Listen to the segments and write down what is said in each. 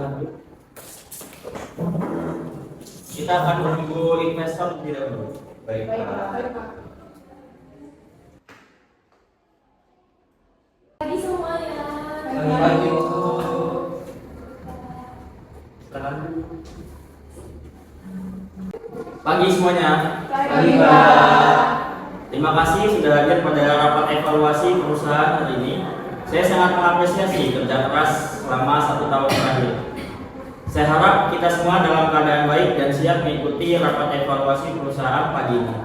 lanjut. Kita akan menunggu investor terlebih dahulu. Baik, Pak. Pagi semuanya. Pagi, Bu. Silakan. Pagi semuanya. Pagi, Pak. Terima kasih sudah hadir pada rapat evaluasi perusahaan hari ini. Saya sangat mengapresiasi kerja keras selama 1 tahun terakhir. Saya harap kita semua dalam keadaan baik dan siap mengikuti rapat evaluasi perusahaan pagi ini.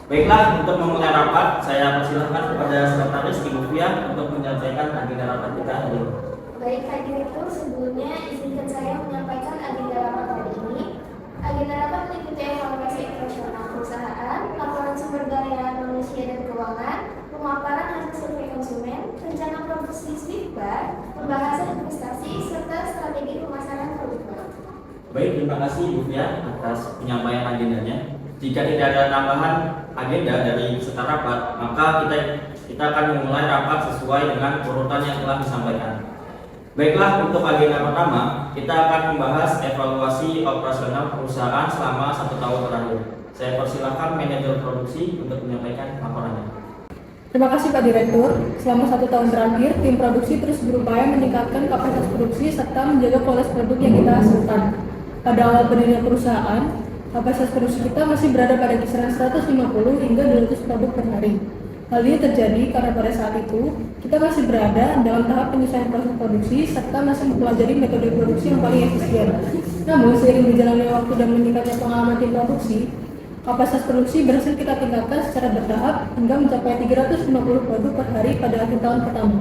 Baiklah, untuk memulai rapat, saya persilahkan kepada Sekretaris Ibu Fia untuk menyampaikan agenda rapat kita hari ini. Baik, Pak Direktur, sebelumnya izinkan saya menyampaikan agenda rapat hari ini. Agenda rapat meliputi evaluasi operasional perusahaan, laporan sumber daya manusia dan keuangan, pemaparan hasil survei konsumen, rencana produksi Swiftbar, pembahasan investasi, serta strategi pemasaran produk baru. Baik, terima kasih Ibu Fia atas penyampaian agendanya. Jika tidak ada tambahan agenda dari peserta rapat, maka kita akan memulai rapat sesuai dengan urutan yang telah disampaikan. Baiklah, untuk agenda pertama, kita akan membahas evaluasi operasional perusahaan selama 1 tahun terakhir. Saya persilahkan manajer produksi untuk menyampaikan laporannya. Terima kasih Pak Direktur. Selama 1 tahun terakhir, tim produksi terus berupaya meningkatkan kapasitas produksi serta menjaga kualitas produk yang kita hasilkan. Pada awal berdirinya perusahaan, kapasitas produksi kita masih berada pada kisaran 150 hingga 200 produk per hari. Hal ini terjadi karena pada saat itu, kita masih berada dalam tahap penyelesaian proses produksi serta masih mempelajari metode produksi yang paling efisien. Namun, seiring berjalannya waktu dan meningkatnya pengalaman tim produksi, kapasitas produksi berhasil kita tingkatkan secara bertahap hingga mencapai 350 produk per hari pada akhir tahun pertama.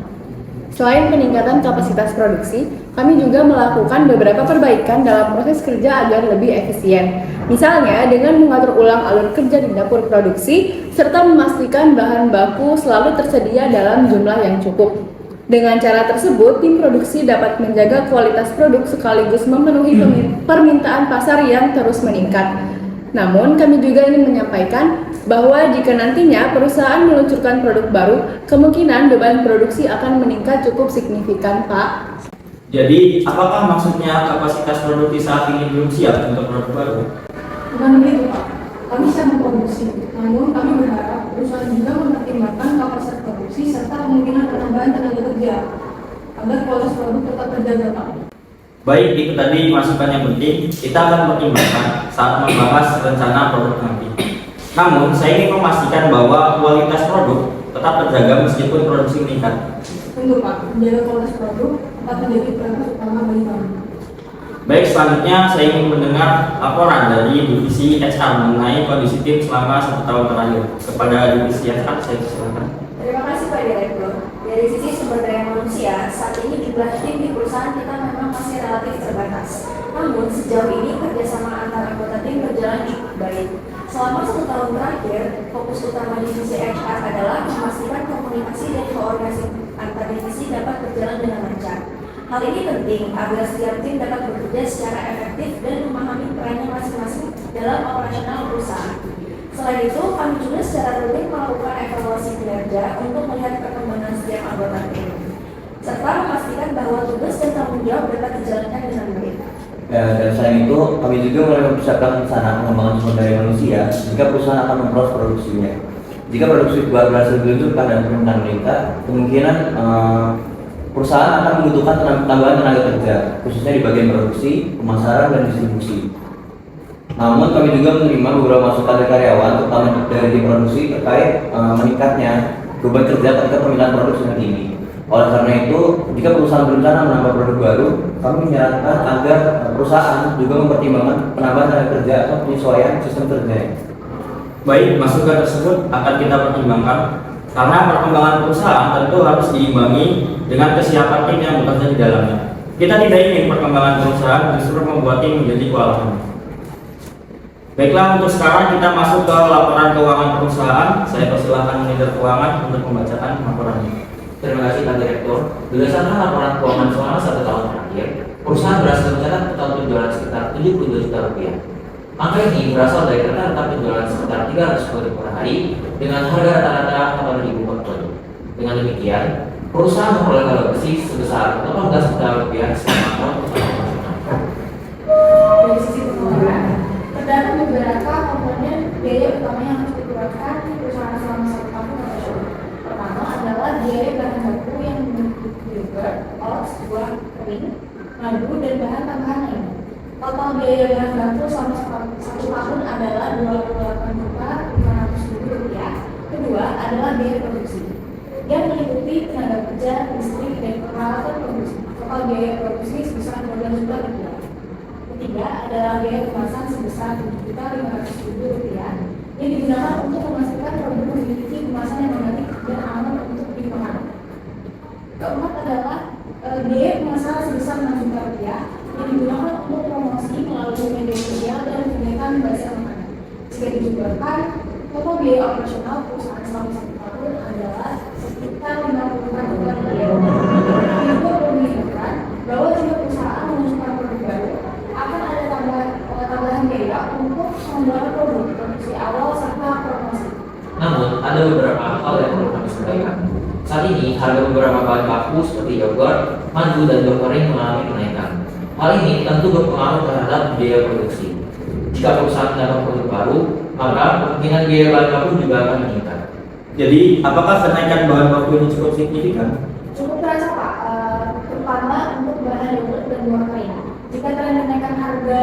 Selain peningkatan kapasitas produksi, kami juga melakukan beberapa perbaikan dalam proses kerja agar lebih efisien. Misalnya dengan mengatur ulang alur kerja di dapur produksi, serta memastikan bahan baku selalu tersedia dalam jumlah yang cukup. Dengan cara tersebut, tim produksi dapat menjaga kualitas produk sekaligus memenuhi permintaan pasar yang terus meningkat. Namun, kami juga ingin menyampaikan bahwa jika nantinya perusahaan meluncurkan produk baru, kemungkinan beban produksi akan meningkat cukup signifikan, Pak. Jadi, apakah maksudnya kapasitas produksi saat ini belum siap untuk produk baru? Bukan begitu Pak, kami siap memproduksi. Namun, kami berharap perusahaan juga mempertimbangkan kapasitas produksi serta kemungkinan penambahan tenaga kerja agar kualitas produk tetap terjaga, Pak. Baik, itu tadi masukan yang penting. Kita akan pertimbangkan saat membahas rencana produk nanti. Namun, saya ingin memastikan bahwa kualitas produk tetap terjaga meskipun produksi meningkat. Tentu Pak, menjaga kualitas produk tetap menjadi prioritas utama bagi kami. Baik, selanjutnya saya ingin mendengar laporan dari divisi HR mengenai kondisi tim selama 1 tahun terakhir. Kepada divisi HR, saya silakan. Terima kasih Pak Direktur. Dari sisi sumber daya manusia, saat ini jumlah tim di perusahaan kita memang masih relatif terbatas. Namun sejauh ini kerjasama antar anggota tim berjalan cukup baik. Selama 1 tahun terakhir, fokus utama divisi HR adalah memastikan komunikasi dan koordinasi antar divisi dapat berjalan dengan lancar. Hal ini penting agar setiap tim dapat bekerja secara efektif dan memahami perannya masing-masing dalam operasional perusahaan. Selain itu, kami juga secara rutin melakukan evaluasi kinerja untuk melihat perkembangan setiap anggota tim, serta memastikan bahwa tugas dan tanggung jawab dapat dijalankan dengan baik. Dan selain itu, kami juga mulai mempersiapkan rencana pengembangan sumber daya manusia jika perusahaan akan memproses produksinya. Jika produksi berhasil diluncurkan dan permintaan meningkat, kemungkinan perusahaan akan membutuhkan tambahan tenaga kerja, khususnya di bagian produksi, pemasaran, dan distribusi. Namun kami juga menerima beberapa masukan dari karyawan, terutama dari tim produksi terkait meningkatnya beban kerja ketika permintaan produk sangat tinggi. Oleh karena itu, jika perusahaan berencana menambah produk baru, kami menyarankan agar perusahaan juga mempertimbangkan penambahan tenaga kerja atau penyesuaian sistem kerja. Baik, masukan tersebut akan kita pertimbangkan karena perkembangan perusahaan tentu harus diimbangi dengan kesiapan tim yang bekerja di dalamnya. Kita tidak ingin perkembangan perusahaan justru membuat tim menjadi kewalahan. Baiklah, untuk sekarang kita masuk ke laporan keuangan perusahaan. Saya persilahkan manajer keuangan untuk membacakan laporannya. Terima kasih Pak Direktur. Berdasarkan laporan keuangan selama 1 tahun terakhir, perusahaan berhasil mencatat total penjualan sekitar 72 juta rupiah. Angka ini berasal dari rata-rata penjualan sekitar 300 ribu per hari dengan harga rata-rata 8.000 per produk. Dengan demikian, perusahaan memperoleh laba bersih sebesar 18 juta rupiah selama tahun pertama. kemudian biaya utama yang harus dikeluarkan di perusahaan selama 1 tahun operasional. Pertama adalah biaya bahan baku yang mengikuti yogurt, oats, buah kering, madu, dan bahan tambahan lainnya. Total biaya bahan baku selama 1 tahun adalah Rp28.500.000. Kedua adalah biaya produksi yang meliputi tenaga kerja, listrik, dan peralatan produksi. Total biaya produksi sebesar Rp12 juta. Ketiga adalah biaya kemasan sebesar Rp7.500.000 yang digunakan untuk memastikan produk memiliki kemasan yang menarik dan aman untuk dipengaruhi. Keempat adalah biaya pemasaran sebesar Rp6 juta yang digunakan untuk promosi melalui media sosial dan kegiatan bazar makanan. Jika dijumlahkan, total biaya operasional perusahaan selama 1 tahun adalah sekitar Rp54 juta. Ini juga perlu diingatkan bahwa jika perusahaan meluncurkan produk baru, akan ada tambahan biaya untuk mengeluarkan produksi awal serta promosi. Namun, ada beberapa hal yang perlu kami sampaikan. Saat ini, harga beberapa bahan baku seperti yogurt, madu, dan buah kering mengalami kenaikan. Hal ini tentu berpengaruh terhadap biaya produksi. Jika perusahaan mendapat produk baru, maka kemungkinan biaya bahan baku juga akan meningkat. Jadi, apakah kenaikan bahan baku ini cukup signifikan? Cukup terasa Pak, terutama untuk bahan yogurt dan buah kering. Jika tren kenaikan harga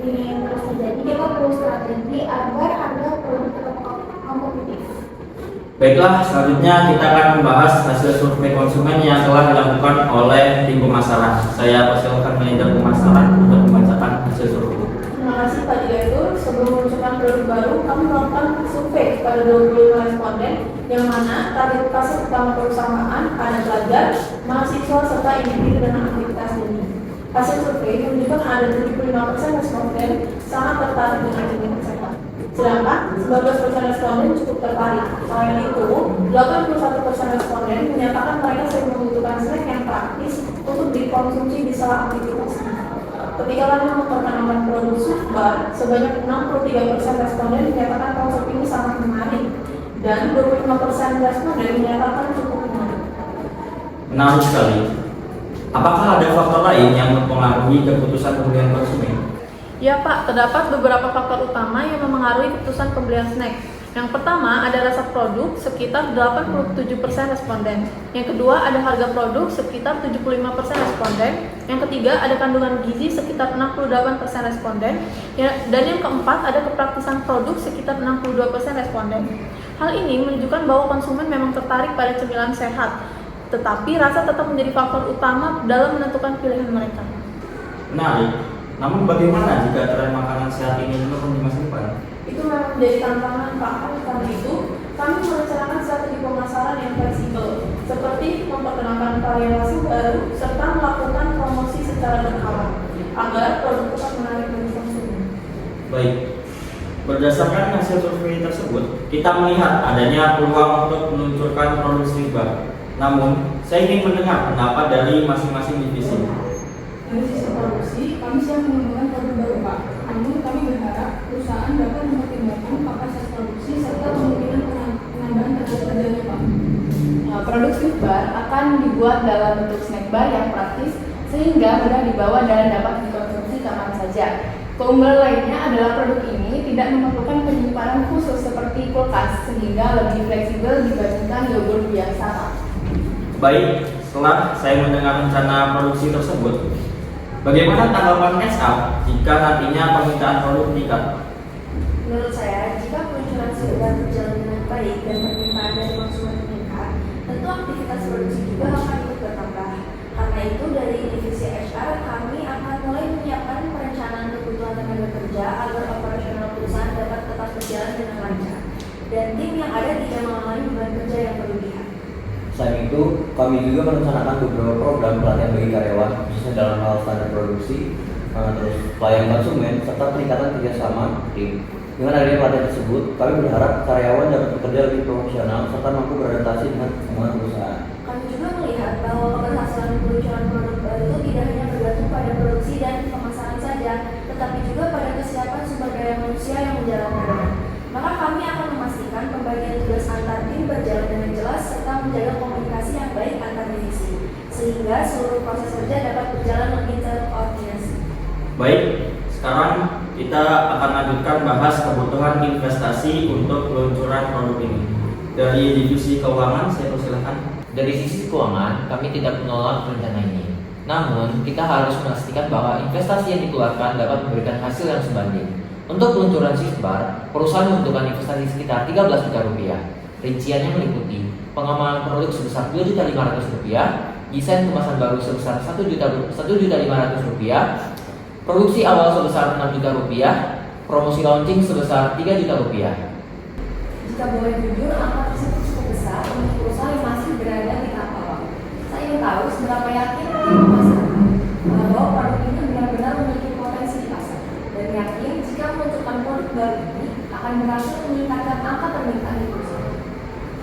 ini terus terjadi, kita perlu strategi agar harga produk tetap kompetitif. Baiklah, selanjutnya kita akan membahas hasil survei konsumen yang telah dilakukan oleh tim pemasaran. Saya persilakan manajer pemasaran untuk membacakan hasil survei. Terima kasih Pak Direktur. Sebelum meluncurkan produk baru, kami melakukan survei pada 25 responden yang mana target pasar utama perusahaan ada pelajar, mahasiswa, serta individu dengan aktivitas ini. Hasil survei menunjukkan ada 75% responden sangat tertarik dengan jenis sehat. Sedangkan 19% responden cukup tertarik. Selain itu, 81% responden menyatakan mereka sering membutuhkan snack yang praktis untuk dikonsumsi di sela aktivitas. Ketika kami memperkenalkan produk Sufbar, sebanyak 63% responden menyatakan konsep ini sangat menarik dan 25% responden menyatakan cukup menarik. Menarik sekali. Apakah ada faktor lain yang mempengaruhi keputusan pembelian konsumen? Ya Pak, terdapat beberapa faktor utama yang memengaruhi keputusan pembelian snack. Yang pertama ada rasa produk sekitar 87% responden. Yang kedua ada harga produk sekitar 75% responden. Yang ketiga ada kandungan gizi sekitar 68% responden. Dan yang keempat ada kepraktisan produk sekitar 62% responden. Hal ini menunjukkan bahwa konsumen memang tertarik pada cemilan sehat, tetapi rasa tetap menjadi faktor utama dalam menentukan pilihan mereka. Menarik. Namun bagaimana jika tren makanan sehat ini menurun di masa depan? Itu memang menjadi tantangan Pak. Karena itu, kami merencanakan strategi pemasaran yang fleksibel, seperti memperkenalkan variasi baru serta melakukan promosi secara berkala agar produk tetap menarik bagi konsumen. Baik. Berdasarkan hasil survei tersebut, kita melihat adanya peluang untuk meluncurkan produk Sufbar. Namun, saya ingin mendengar pendapat dari masing-masing divisi. Dari sisi produksi, kami siap mengembangkan produk baru Pak. Namun kami berharap perusahaan dapat mempertimbangkan kapasitas produksi serta kemungkinan penambahan tenaga kerjanya Pak. Produk Sufbar akan dibuat dalam bentuk snack bar yang praktis sehingga mudah dibawa dan dapat dikonsumsi kapan saja. Keunggulan lainnya adalah produk ini tidak memerlukan penyimpanan khusus seperti kulkas sehingga lebih fleksibel dibandingkan yogurt biasa Pak. Baik, setelah saya mendengar rencana produksi tersebut, bagaimana tanggapan SA jika nantinya permintaan produk meningkat? Menurut saya, jika peluncuran Sufbar berjalan dengan baik dan permintaan dari konsumen meningkat, tentu aktivitas produksi juga akan ikut bertambah. Karena itu, dari divisi HR, kami akan mulai menyiapkan perencanaan kebutuhan tenaga kerja agar operasional perusahaan dapat tetap berjalan dengan lancar. Dan tim yang ada tidak mengalami beban kerja yang berlebihan. Selain itu, kami juga merencanakan beberapa program pelatihan bagi karyawan, khususnya dalam hal standar produksi, terus pelayanan konsumen, serta peningkatan kerjasama tim. Dengan adanya pelatihan tersebut, kami berharap karyawan dapat bekerja lebih profesional serta mampu beradaptasi dengan perkembangan perusahaan. Kami juga melihat bahwa keberhasilan peluncuran produk baru itu tidak hanya bergantung pada produksi dan pemasaran saja, tetapi juga pada kesiapan sumber daya manusia yang menjalankannya. Maka kami akan memastikan pembagian tugas antar tim berjalan dengan jelas serta menjaga komunikasi yang baik antar divisi, sehingga seluruh proses kerja dapat berjalan lebih terkoordinasi. Baik, sekarang kita akan lanjutkan bahas kebutuhan investasi untuk peluncuran produk ini. Dari divisi keuangan, saya persilahkan. Dari sisi keuangan, kami tidak menolak rencana ini. Namun, kita harus memastikan bahwa investasi yang dikeluarkan dapat memberikan hasil yang sebanding. Untuk peluncuran Shiftbar, perusahaan membutuhkan investasi sekitar 13 juta rupiah. Rinciannya meliputi pengembangan produk sebesar 2.500.000 rupiah, desain kemasan baru sebesar 1.500.000 rupiah, produksi awal sebesar 6 juta rupiah, promosi launching sebesar 3 juta rupiah. Jika boleh jujur, angka tersebut cukup besar untuk perusahaan yang masih berada di tahap awal. Saya ingin tahu seberapa yakin tim pemasaran bahwa produk ini benar-benar memiliki potensi di pasar, dan yakin jika meluncurkan produk baru ini akan berhasil meningkatkan angka permintaan di perusahaan.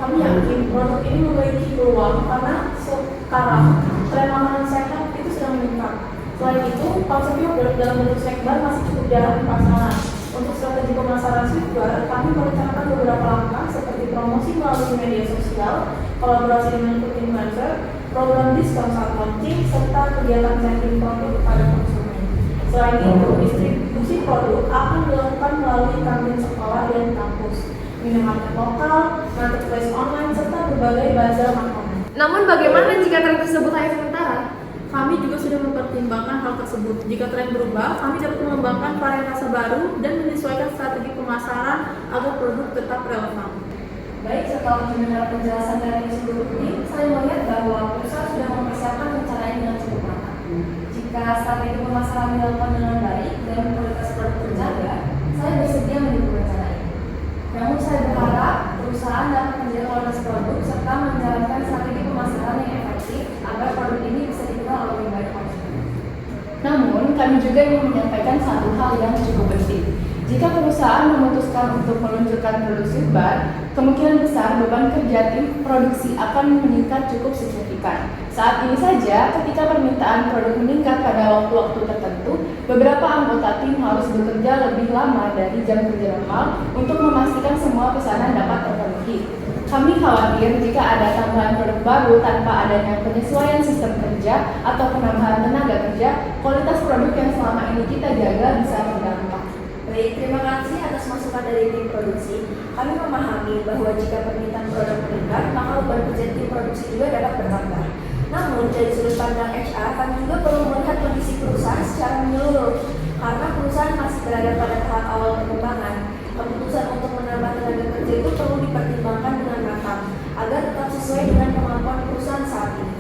Kami yakin produk ini memiliki peluang karena sekarang tren makanan sehat itu sedang meningkat. Selain itu, konsepnya dalam bentuk snackbar masih cukup jarang di pasaran. Untuk strategi pemasaran Shiftbar, kami merencanakan beberapa langkah seperti promosi melalui media sosial, kolaborasi dengan food influencer, program diskon saat launching, serta kegiatan sampling produk kepada konsumen. Selain itu, distribusi produk akan dilakukan melalui kantin sekolah dan kampus, minimarket lokal, marketplace online, serta berbagai bazar makanan. Namun bagaimana jika tren tersebut hanya sementara? Kami juga sudah mempertimbangkan hal tersebut. Jika tren berubah, kami dapat mengembangkan varian rasa baru dan menyesuaikan strategi pemasaran agar produk tetap relevan. Baik, setelah mendengar penjelasan dari seluruh tim, saya melihat bahwa perusahaan sudah mempersiapkan rencananya dengan cukup matang. Jika strategi pemasaran dilakukan dengan baik dan kualitas produk terjaga, saya bersedia mendukung rencana ini. Namun saya berharap perusahaan dapat menjaga kualitas produk serta menjalankan strategi pemasaran yang efektif agar produk ini bisa dikenal oleh banyak konsumen. Namun, kami juga ingin menyampaikan satu hal yang cukup penting. Jika perusahaan memutuskan untuk meluncurkan produk Shiftbar, kemungkinan besar beban kerja tim produksi akan meningkat cukup signifikan. Saat ini saja, ketika permintaan produk meningkat pada waktu-waktu tertentu, beberapa anggota tim harus bekerja lebih lama dari jam kerja normal untuk memastikan semua pesanan dapat terpenuhi. Kami khawatir jika ada tambahan produk baru tanpa adanya penyesuaian sistem kerja atau penambahan tenaga kerja, kualitas produk yang selama ini kita jaga bisa terdampak. Baik, terima kasih atas masukan dari tim produksi. Kami memahami bahwa jika permintaan produk meningkat, maka beban kerja tim produksi juga dapat bertambah. Namun, dari sudut pandang HR, kami juga perlu melihat kondisi perusahaan secara menyeluruh. Karena perusahaan masih berada pada tahap awal perkembangan, keputusan untuk menambah tenaga kerja itu perlu dipertimbangkan dengan matang, agar tetap sesuai dengan kemampuan perusahaan saat ini.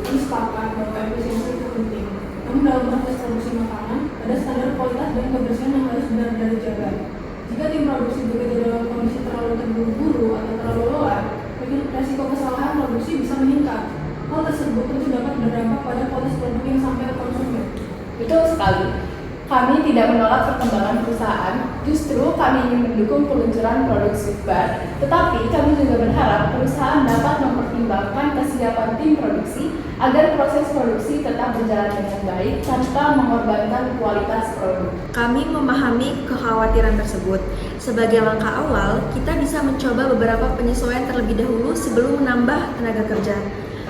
Kami sepakat bahwa efisiensi itu penting. Namun dalam proses produksi makanan, ada standar kualitas dan kebersihan yang harus benar-benar dijaga. Jika tim produksi bekerja dalam kondisi terlalu terburu-buru atau terlalu lelah, resiko kesalahan produksi bisa meningkat. Hal tersebut tentu dapat berdampak pada kualitas produk yang sampai ke konsumen. Betul sekali. Kami tidak menolak perkembangan perusahaan, justru kami ingin mendukung peluncuran produk Shiftbar. Tetapi kami juga berharap perusahaan dapat mempertimbangkan kesiapan tim produksi agar proses produksi tetap berjalan dengan baik tanpa mengorbankan kualitas produk. Kami memahami kekhawatiran tersebut. Sebagai langkah awal, kita bisa mencoba beberapa penyesuaian terlebih dahulu sebelum menambah tenaga kerja.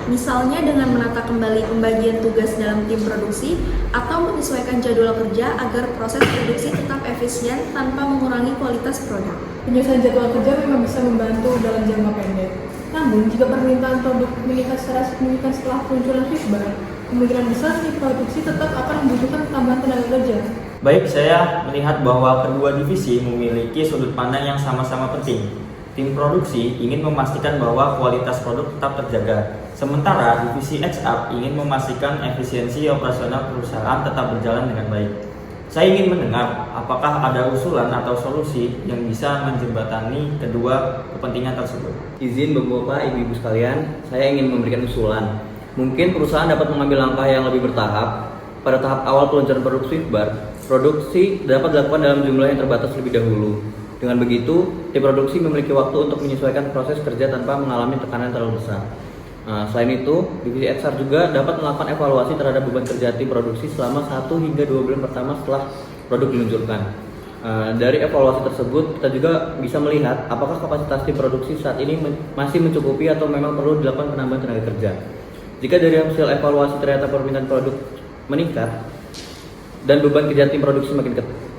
Misalnya dengan menata kembali pembagian tugas dalam tim produksi atau menyesuaikan jadwal kerja agar proses produksi tetap efisien tanpa mengurangi kualitas produk. Penyusunan jadwal kerja memang bisa membantu dalam jangka pendek. Namun, jika permintaan produk meningkat secara signifikan setelah peluncuran Shiftbar, kemungkinan besar tim produksi tetap akan membutuhkan tambahan tenaga kerja. Baik, saya melihat bahwa kedua divisi memiliki sudut pandang yang sama-sama penting. Tim produksi ingin memastikan bahwa kualitas produk tetap terjaga, sementara divisi HR ingin memastikan efisiensi operasional perusahaan tetap berjalan dengan baik. Saya ingin mendengar apakah ada usulan atau solusi yang bisa menjembatani kedua kepentingan tersebut. Izin Bapak, Ibu-Ibu sekalian, saya ingin memberikan usulan. Mungkin perusahaan dapat mengambil langkah yang lebih bertahap. Pada tahap awal peluncuran produk Shiftbar, produksi dapat dilakukan dalam jumlah yang terbatas lebih dahulu. Dengan begitu, tim produksi memiliki waktu untuk menyesuaikan proses kerja tanpa mengalami tekanan terlalu besar. Selain itu, divisi HR juga dapat melakukan evaluasi terhadap beban kerja tim produksi selama 1 hingga 2 bulan pertama setelah produk diluncurkan. Dari evaluasi tersebut, kita juga bisa melihat apakah kapasitas tim produksi saat ini masih mencukupi atau memang perlu dilakukan penambahan tenaga kerja. Jika dari hasil evaluasi ternyata permintaan produk meningkat dan beban kerja tim produksi makin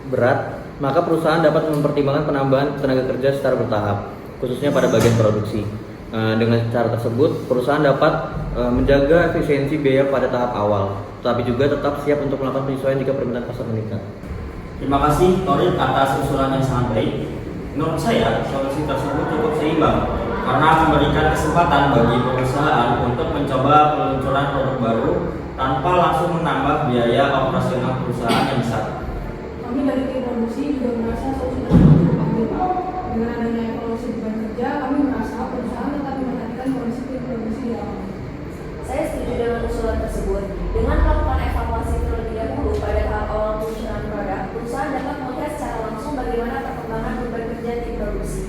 berat, maka perusahaan dapat mempertimbangkan penambahan tenaga kerja secara bertahap, khususnya pada bagian produksi. Dengan cara tersebut, perusahaan dapat menjaga efisiensi biaya pada tahap awal, tetapi juga tetap siap untuk melakukan penyesuaian jika permintaan pasar meningkat. Terima kasih Torik atas usulan yang sangat baik. Menurut saya, solusi tersebut cukup seimbang karena memberikan kesempatan bagi perusahaan untuk mencoba peluncuran produk baru tanpa langsung menambah biaya operasional perusahaan yang besar. Kami dari tim produksi juga merasa solusi tersebut cukup optimal. Dengan adanya evaluasi beban kerja, kami merasa perusahaan tetap memperhatikan kondisi tim produksi di awal. Saya setuju dengan usulan tersebut. Dengan melakukan evaluasi terlebih dahulu pada tahap awal peluncuran produk, perusahaan dapat melihat secara langsung bagaimana perkembangan beban kerja tim produksi.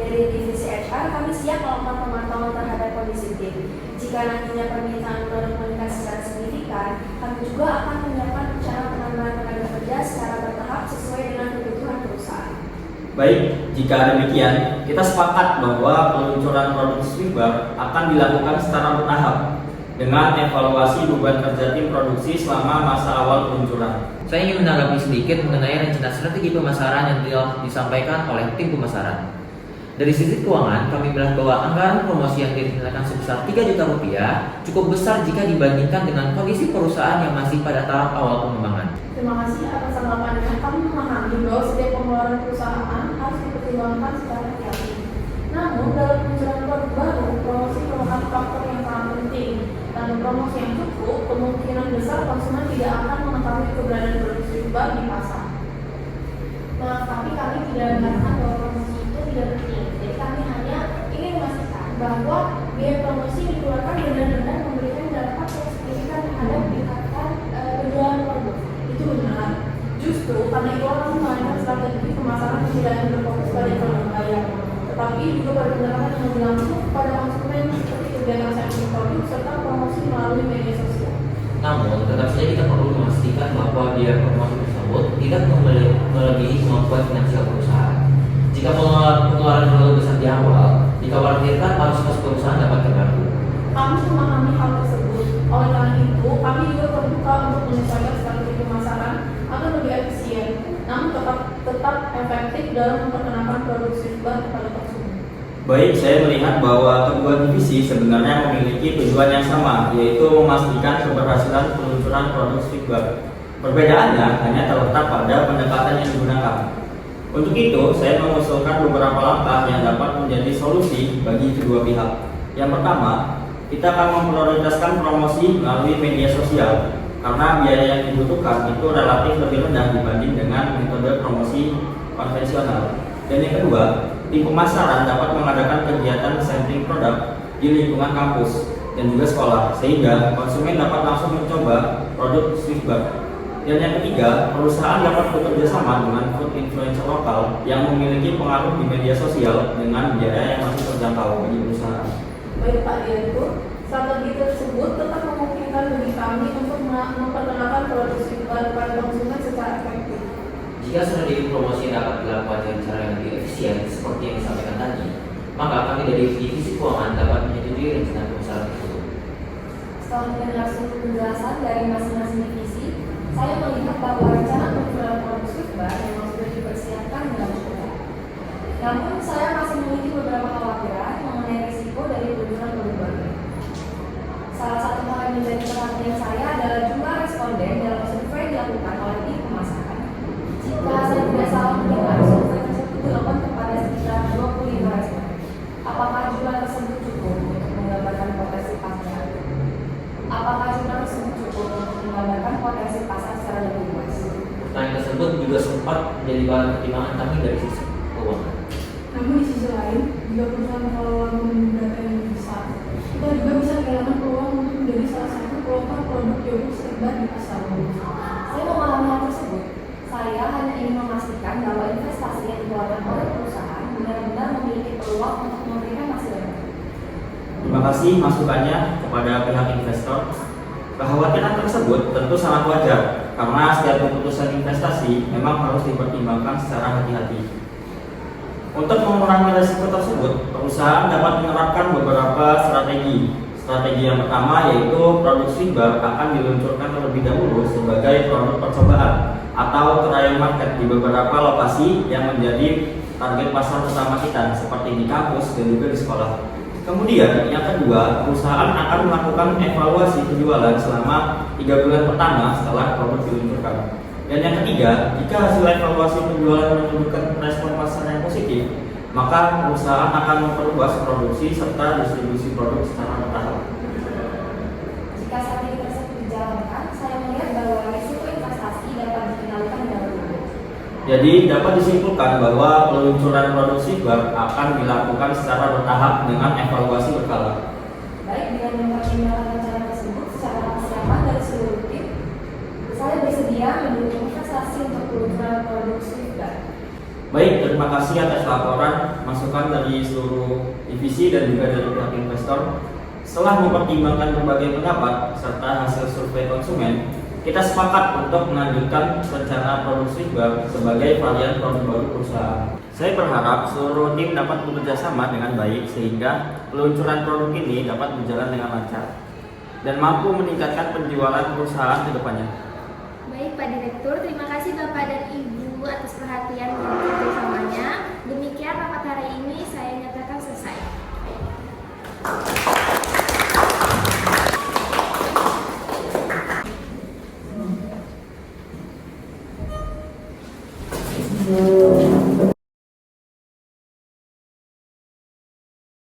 Dari divisi HR, kami siap melakukan pemantauan terhadap kondisi tim. Jika nantinya permintaan produk meningkat secara signifikan, kami juga akan menyiapkan rencana penambahan tenaga kerja secara bertahap sesuai dengan kebutuhan perusahaan. Baik, jika demikian, kita sepakat bahwa peluncuran produk Sweetbar akan dilakukan secara bertahap dengan evaluasi beban kerja tim produksi selama masa awal peluncuran. Saya ingin menanggapi sedikit mengenai rencana strategi pemasaran yang telah disampaikan oleh tim pemasaran. Dari sisi keuangan, kami melihat bahwa anggaran promosi yang direncanakan sebesar 3 juta rupiah cukup besar jika dibandingkan dengan kondisi perusahaan yang masih pada tahap awal pengembangan. Terima kasih atas tanggapannya. Kami memahami bahwa setiap pengeluaran perusahaan harus dipertimbangkan secara hati-hati. Namun, dalam peluncuran produk baru, promosi merupakan faktor yang sangat penting. Tanpa promosi yang cukup, kemungkinan besar konsumen tidak akan mengetahui keberadaan produk Sweetbar di pasar. Nah, tapi kami tidak mengatakan bahwa promosi itu tidak penting. Jadi kami hanya ingin memastikan bahwa biaya promosi yang dikeluarkan benar-benar memberikan dampak yang signifikan terhadap meningkatkan penjualan produk. Itu benar. Justru karena itu kami menggunakan strategi pemasaran yang tidak hanya berfokus pada produk bayar, tetapi juga pada pendekatan yang lebih langsung kepada konsumen seperti kegiatan sampling produk serta promosi melalui media sosial. Namun, tetap saja kita perlu memastikan bahwa biaya promosi tersebut tidak melebihi kemampuan finansial perusahaan. Jika pengeluaran terlalu besar di awal, dikhawatirkan arus kas perusahaan dapat terganggu. Kami memahami hal tersebut. Oleh karena itu, kami juga terbuka untuk menyesuaikan strategi pemasaran agar lebih efisien, namun tetap efektif dalam memperkenalkan produk Sweetbar kepada konsumen. Baik, saya melihat bahwa kedua divisi sebenarnya memiliki tujuan yang sama, yaitu memastikan keberhasilan peluncuran produk Sweetbar. Perbedaannya hanya terletak pada pendekatan yang digunakan. Untuk itu, saya mengusulkan beberapa langkah yang dapat menjadi solusi bagi kedua pihak. Yang pertama, kita akan memprioritaskan promosi melalui media sosial, karena biaya yang dibutuhkan itu relatif lebih rendah dibanding dengan metode promosi konvensional. Dan yang kedua, tim pemasaran dapat mengadakan kegiatan sampling produk di lingkungan kampus dan juga sekolah, sehingga konsumen dapat langsung mencoba produk Sweetbar. Dan yang ketiga, perusahaan dapat bekerja sama dengan food influencer lokal yang memiliki pengaruh di media sosial dengan biaya yang masih terjangkau bagi perusahaan. Baik Pak Direktur, strategi tersebut tetap memungkinkan bagi kami untuk memperkenalkan produk Sweetbar kepada konsumen secara efektif. Jika strategi promosi dapat dilakukan dengan cara yang lebih efisien seperti yang disampaikan tadi, maka kami dari divisi keuangan dapat menyetujui rencana pemasaran tersebut. Setelah mendengar seluruh penjelasan dari masing-masing divisi, saya melihat bahwa rencana peluncuran produk Sweetbar memang sudah dipersiapkan dengan cukup. Namun, saya masih memiliki beberapa kekhawatiran mengenai risiko dari peluncuran produk baru. Salah satu hal yang menjadi perhatian saya adalah jumlah responden dalam survei yang dilakukan oleh tim pemasaran. Jika saya tidak salah mendengar, survei tersebut dilakukan kepada sekitar 25 responden. Apakah jumlah tersebut cukup untuk menggambarkan potensi pasar? Apakah jumlah tersebut cukup untuk menggambarkan potensi pasar secara lebih luas? Pertanyaan tersebut juga sempat menjadi bahan pertimbangan kami dari sisi keuangan. Namun di sisi lain, jika perusahaan mengelola memiliki data yang lebih besar, kita juga bisa kehilangan peluang untuk menjadi salah satu pelopor produk yogurt Sweetbar di pasar. Saya memahami hal tersebut. Saya hanya ingin memastikan bahwa investasi yang dikeluarkan oleh perusahaan benar-benar memiliki peluang untuk memberikan hasil yang baik. Terima kasih masukannya kepada pihak investor. Kekhawatiran tersebut tentu sangat wajar, karena setiap keputusan investasi memang harus dipertimbangkan secara hati-hati. Untuk mengurangi risiko tersebut, perusahaan dapat menerapkan beberapa strategi. Strategi yang pertama yaitu produk Sweetbar akan diluncurkan terlebih dahulu sebagai produk percobaan atau trial market di beberapa lokasi yang menjadi target pasar utama kita seperti di kampus dan juga di sekolah. Kemudian yang kedua, perusahaan akan melakukan evaluasi penjualan selama 3 bulan pertama setelah produk diluncurkan. Dan yang ketiga, jika hasil evaluasi penjualan menunjukkan respon pasar yang positif, maka perusahaan akan memperluas produksi serta distribusi produk secara bertahap. Jika strategi tersebut dijalankan, saya melihat bahwa risiko investasi dapat dikendalikan dahulu. Jadi dapat disimpulkan bahwa peluncuran produksi baru akan dilakukan secara bertahap dengan evaluasi berkala. Baik, dengan mempertimbangkan rencana tersebut secara persiapan dari seluruh tim, saya bersedia mendukung investasi untuk peluncuran produksi baru. Baik, terima kasih atas laporan masukan dari seluruh divisi dan juga dari pihak investor. Setelah mempertimbangkan berbagai pendapat serta hasil survei konsumen, kita sepakat untuk melanjutkan rencana produksi baru sebagai varian produk baru perusahaan. Saya berharap seluruh tim dapat bekerja sama dengan baik sehingga peluncuran produk ini dapat berjalan dengan lancar dan mampu meningkatkan penjualan perusahaan ke depannya. Baik Pak Direktur, terima kasih Bapak dan Ibu atas perhatian dan kerjasamanya. Demikian rapat hari ini saya nyatakan